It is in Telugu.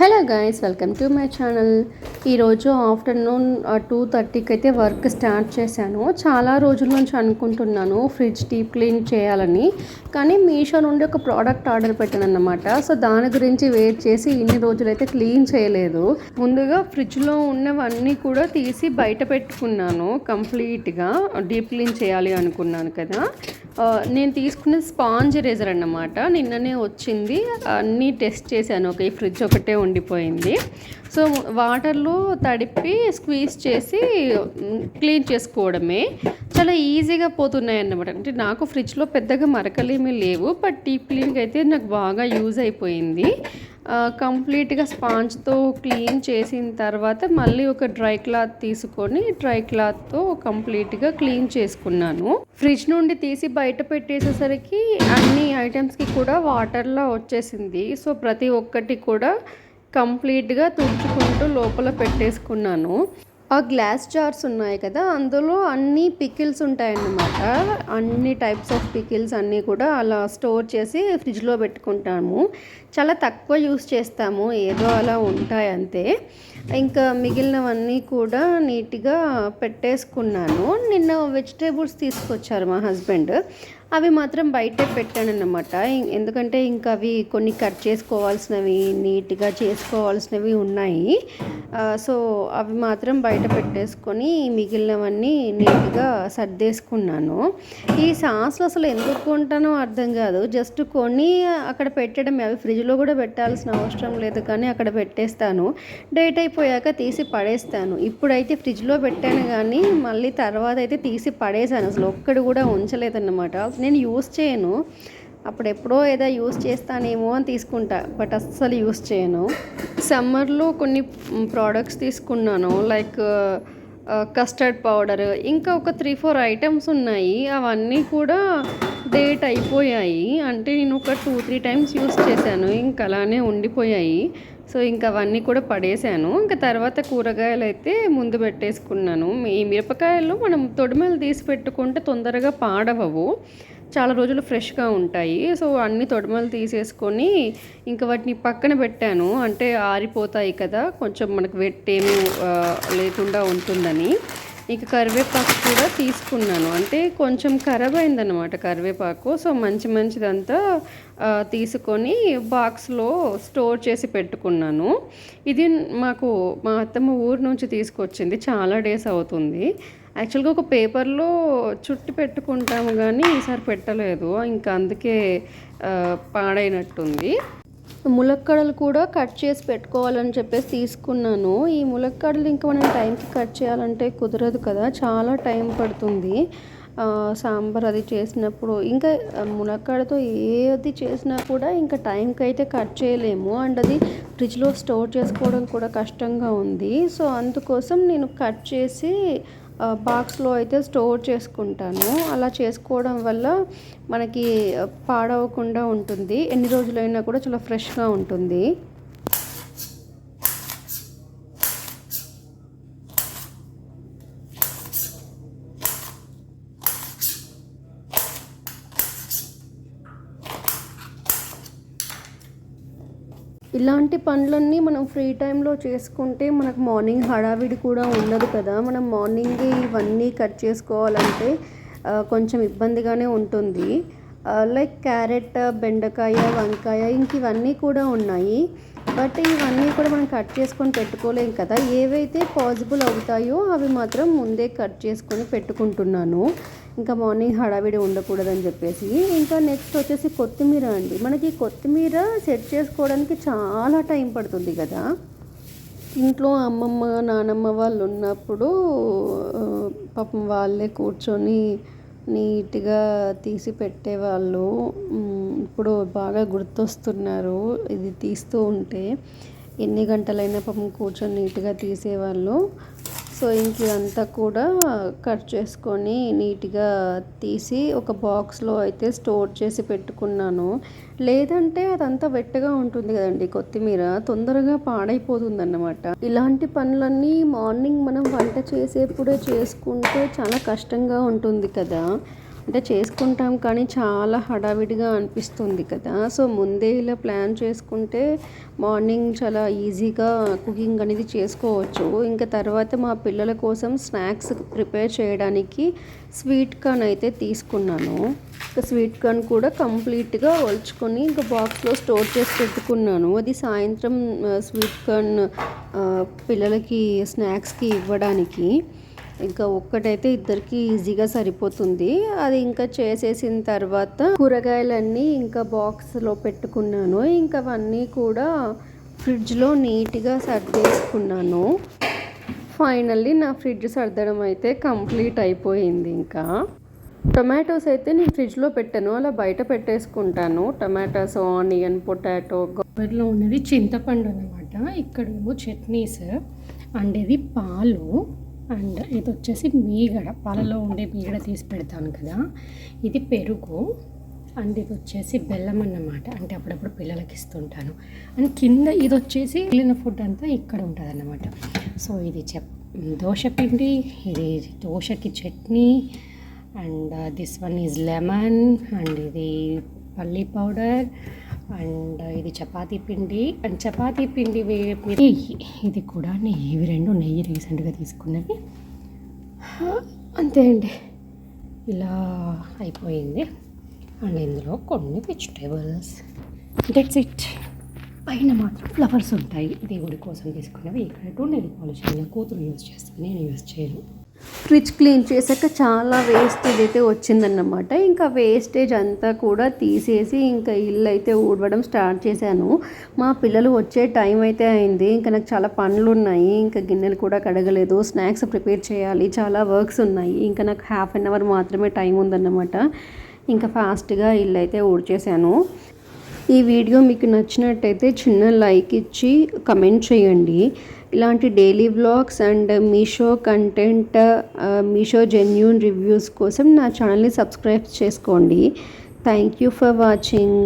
Hello guys, welcome to my channel. ఈరోజు ఆఫ్టర్నూన్ 2:30కి అయితే వర్క్ స్టార్ట్ చేశాను. చాలా రోజుల నుంచి అనుకుంటున్నాను ఫ్రిడ్జ్ డీప్ క్లీన్ చేయాలని, కానీ మీషో నుండి ఒక ప్రోడక్ట్ ఆర్డర్ పెట్టాను అన్నమాట. సో దాని గురించి వెయిట్ చేసి ఇన్ని రోజులైతే క్లీన్ చేయలేదు. ముందుగా ఫ్రిడ్జ్లో ఉన్నవన్నీ కూడా తీసి బయట పెట్టుకున్నాను. కంప్లీట్గా డీప్ క్లీన్ చేయాలి అనుకున్నాను కదా. నేను తీసుకున్న స్పాంజ్ ఎరేజర్ అన్నమాట. నిన్ననే వచ్చింది, అన్నీ టెస్ట్ చేశాను. ఈ ఫ్రిడ్జ్ ఒకటే ఉండిపోయింది. సో వాటర్లో తడిపి స్క్వీజ్ చేసి క్లీన్ చేసుకోవడమే. చాలా ఈజీగా పోతున్నాయి అన్నమాట. అంటే నాకు ఫ్రిడ్జ్లో పెద్దగా మరకలేమీ లేవు, బట్ డీప్ క్లీన్కి అయితే నాకు బాగా యూజ్ అయిపోయింది. కంప్లీట్గా స్పాంజ్తో క్లీన్ చేసిన తర్వాత మళ్ళీ ఒక డ్రై క్లాత్ తీసుకొని డ్రై క్లాత్తో కంప్లీట్గా క్లీన్ చేసుకున్నాను. ఫ్రిడ్జ్ నుండి తీసి బయట పెట్టేసేసరికి అన్ని ఐటమ్స్కి కూడా వాటర్లో వచ్చేసింది. సో ప్రతి ఒక్కటి కూడా కంప్లీట్గా తుడుచుకుంటూ లోపల పెట్టేసుకున్నాను. ఆ గ్లాస్ జార్స్ ఉన్నాయి కదా, అందులో అన్ని పికిల్స్ ఉంటాయన్నమాట. అన్ని టైప్స్ ఆఫ్ పికిల్స్ అన్నీ కూడా అలా స్టోర్ చేసి ఫ్రిడ్జ్లో పెట్టుకుంటాము. చాలా తక్కువ యూస్ చేస్తాము, ఏదో అలా ఉంటాయి అంతే. ఇంకా మిగిలినవన్నీ కూడా నీట్గా పెట్టేసుకున్నాను. నిన్న వెజిటేబుల్స్ తీసుకొచ్చారు మా హస్బెండ్, అవి మాత్రం బయటే పెట్టానన్నమాట. ఎందుకంటే ఇంకా అవి కొన్ని కట్ చేసుకోవాల్సినవి, నీట్గా చేసుకోవాల్సినవి ఉన్నాయి. సో అవి మాత్రం బయట పెట్టేసుకొని మిగిలినవన్నీ నీట్గా సర్దేసుకున్నాను. ఈ సాస్లు అసలు ఎందుకు కొంటానో అర్థం కాదు, జస్ట్ కొని అక్కడ పెట్టడం. అవి ఫ్రిడ్జ్లో కూడా పెట్టాల్సిన అవసరం లేదు, కానీ అక్కడ పెట్టేస్తాను. డేట్ అయిపోయాక తీసి పడేస్తాను. ఇప్పుడైతే ఫ్రిడ్జ్లో పెట్టాను, కానీ మళ్ళీ తర్వాత అయితే తీసి పడేసాను. అసలు ఒక్కడు కూడా ఉంచలేదన్నమాట. నేను యూస్ చేయను, అప్పుడెప్పుడో ఏదో యూస్ చేస్తానేమో అని తీసుకుంటా, బట్ అస్సలు యూస్ చేయను. సమ్మర్లో కొన్ని ప్రోడక్ట్స్ తీసుకున్నాను, లైక్ కస్టర్డ్ పౌడర్, ఇంకా ఒక 3-4 ఐటమ్స్ ఉన్నాయి. అవన్నీ కూడా డేట్ అయిపోయాయి. అంటే నేను ఒక 2-3 టైమ్స్ యూస్ చేశాను, ఇంకా అలానే ఉండిపోయాయి. సో ఇంకా అవన్నీ కూడా పడేశాను. ఇంకా తర్వాత కూరగాయలు అయితే ముందు పెట్టేసుకున్నాను. ఈ మిరపకాయలు మనం తొడిమలు తీసి పెట్టుకుంటే తొందరగా పాడవవు, చాలా రోజులు ఫ్రెష్గా ఉంటాయి. సో అన్ని తొడిమలు తీసేసుకొని ఇంకా వాటిని పక్కన పెట్టాను. అంటే ఆరిపోతాయి కదా, కొంచెం మనకు వెట్టేమీ లేకుండా ఉంటుందని. ఇంకా కరివేపాకు కూడా తీసుకున్నాను. అంటే కొంచెం ఖరాబ్ అయిందన్నమాట కరివేపాకు. సో మంచిదంతా తీసుకొని బాక్స్లో స్టోర్ చేసి పెట్టుకున్నాను. ఇది మాకు మా అత్తమ్మ ఊరు నుంచి తీసుకొచ్చింది, చాలా డేస్ అవుతుంది. యాక్చువల్గా ఒక పేపర్లో చుట్టి పెట్టుకుంటాము, కానీ ఈసారి పెట్టలేదు. ఇంకా అందుకే పాడైనట్టుంది. ములక్కాడలు కూడా కట్ చేసి పెట్టుకోవాలని చెప్పేసి తీసుకున్నాను. ఈ ములక్కాడలు ఇంకా మనం టైంకి కట్ చేయాలంటే కుదరదు కదా, చాలా టైం పడుతుంది. సాంబార్ అది చేసినప్పుడు ఇంకా ములక్కాడతో ఏది చేసినా కూడా ఇంకా టైంకి అయితే కట్ చేయలేము. అండ్ అది ఫ్రిడ్జ్లో స్టోర్ చేసుకోవడం కూడా కష్టంగా ఉంది. సో అందుకోసం నేను కట్ చేసి బాక్స్లో అయితే స్టోర్ చేసుకుంటాను. అలా చేసుకోవడం వల్ల మనకి పాడవకుండా ఉంటుంది, ఎన్ని రోజులైనా కూడా చాలా ఫ్రెష్గా ఉంటుంది. ఇలాంటి పనులన్నీ మనం ఫ్రీ టైంలో చేసుకుంటే మనకు మార్నింగ్ హడావిడి కూడా ఉండదు కదా. మనం మార్నింగే ఇవన్నీ కట్ చేసుకోవాలంటే కొంచెం ఇబ్బందిగానే ఉంటుంది. లైక్ క్యారెట్, బెండకాయ, వంకాయ, ఇంక ఇవన్నీ కూడా ఉన్నాయి. బట్ ఇవన్నీ కూడా మనం కట్ చేసుకొని పెట్టుకోలేం కదా. ఏవైతే పాసిబుల్ అవుతాయో అవి మాత్రం ముందే కట్ చేసుకొని పెట్టుకుంటున్నాను, ఇంకా మార్నింగ్ హడావిడి ఉండకూడదని చెప్పేసి. ఇంకా నెక్స్ట్ వచ్చేసి కొత్తిమీర అండి. మనకి కొత్తిమీర సెట్ చేసుకోవడానికి చాలా టైం పడుతుంది కదా. ఇంట్లో అమ్మమ్మ, నానమ్మ వాళ్ళు ఉన్నప్పుడు పాపం వాళ్ళే కూర్చొని నీట్గా తీసి పెట్టేవాళ్ళు. ఇప్పుడు బాగా గుర్తొస్తున్నారు ఇది తీస్తూ ఉంటే. ఎన్ని గంటలైనా పాపం కూర్చొని నీట్గా తీసేవాళ్ళు. సో ఇంక ఇదంతా కూడా కట్ చేసుకొని నీట్గా తీసి ఒక బాక్స్లో అయితే స్టోర్ చేసి పెట్టుకున్నాను. లేదంటే అదంతా వెట్టగా ఉంటుంది కదండి, కొత్తిమీర తొందరగా పాడైపోతుంది అన్నమాట. ఇలాంటి పనులన్నీ మార్నింగ్ మనం వంట చేసేప్పుడే చేసుకుంటే చాలా కష్టంగా ఉంటుంది కదా. అంటే చేసుకుంటాం కానీ చాలా హడావిడిగా అనిపిస్తుంది కదా. సో ముందే ఇలా ప్లాన్ చేసుకుంటే మార్నింగ్ చాలా ఈజీగా కుకింగ్ అనేది చేసుకోవచ్చు. ఇంకా తర్వాత మా పిల్లల కోసం స్నాక్స్ ప్రిపేర్ చేయడానికి స్వీట్ కార్న్ అయితే తీసుకున్నాను. ఇంకా స్వీట్ కార్న్ కూడా కంప్లీట్గా ఒలుచుకొని ఇంకా బాక్స్లో స్టోర్ చేసి పెట్టుకున్నాను. అది సాయంత్రం స్వీట్ కార్న్ పిల్లలకి స్నాక్స్కి ఇవ్వడానికి. ఇంకా ఒక్కటైతే ఇద్దరికి ఈజీగా సరిపోతుంది. అది ఇంకా చేసేసిన తర్వాత కూరగాయలన్నీ ఇంకా బాక్స్లో పెట్టుకున్నాను. ఇంకా అవన్నీ కూడా ఫ్రిడ్జ్లో నీట్గా సర్దేసుకున్నాను. ఫైనల్లీ నా ఫ్రిడ్జ్ సర్దడం అయితే కంప్లీట్ అయిపోయింది. ఇంకా టొమాటోస్ అయితే నేను ఫ్రిడ్జ్లో పెట్టాను, అలా బయట పెట్టేసుకుంటాను. Tomatoes, onion, potato. కొబ్బరిలో ఉన్నది చింతపండు అన్నమాట. ఇక్కడేమో చట్నీస్ అండ్ ఇది పాలు అండ్ ఇది వచ్చేసి మీగడ, పాలలో ఉండే మీగడ తీసి పెడతాను కదా. ఇది పెరుగు అండ్ ఇది వచ్చేసి బెల్లం అన్నమాట. అంటే అప్పుడప్పుడు పిల్లలకి ఇస్తుంటాను. అండ్ కింద ఇది వచ్చేసి మిగిలిన ఫుడ్ అంతా ఇక్కడ ఉంటుంది అన్నమాట. సో ఇది దోశ పిండి, ఇది దోశకి chutney and this one is lemon and ఇది పల్లీ పౌడర్ అండ్ ఇది చపాతీ పిండి అండ్ చపాతీ పిండి నెయ్యి, ఇది కూడా నెయ్యి. ఇవి రెండు నెయ్యి రీసెంట్గా తీసుకున్నవి. అంతే అండి, ఇలా అయిపోయింది. అండ్ ఇందులో కొన్ని వెజిటేబుల్స్, దట్స్ ఇట్. పైన మాత్రం ఫ్లవర్స్ ఉంటాయి, దేవుడి కోసం తీసుకున్నవి. ఇక్కడ 2 నెయిల్ పాలిష్ అయినా కూతురు యూజ్ చేస్తాను, నేను యూజ్ చేయను. ఫ్రిడ్జ్ క్లీన్ చేశాక చాలా వేస్టేజ్ అయితే వచ్చిందన్నమాట. ఇంకా వేస్టేజ్ అంతా కూడా తీసేసి ఇంకా ఇల్లు అయితే ఊడవడం స్టార్ట్ చేశాను. మా పిల్లలు వచ్చే టైం అయితే అయింది. ఇంకా నాకు చాలా పనులు ఉన్నాయి. ఇంకా గిన్నెలు కూడా కడగలేదు, స్నాక్స్ ప్రిపేర్ చేయాలి, చాలా వర్క్స్ ఉన్నాయి. ఇంకా నాకు ½ అన్ అవర్ మాత్రమే టైం ఉందన్నమాట. ఇంకా ఫాస్ట్గా ఇల్లు అయితే ఊడ్చేశాను. ఈ వీడియో మీకు నచ్చినట్టయితే చిన్న లైక్ ఇచ్చి కమెంట్ చేయండి. ఇలాంటి daily vlogs and Meesho content, Meesho genuine reviews కోసం నా ఛానల్ని సబ్స్క్రైబ్ చేసుకోండి. Thank you for watching.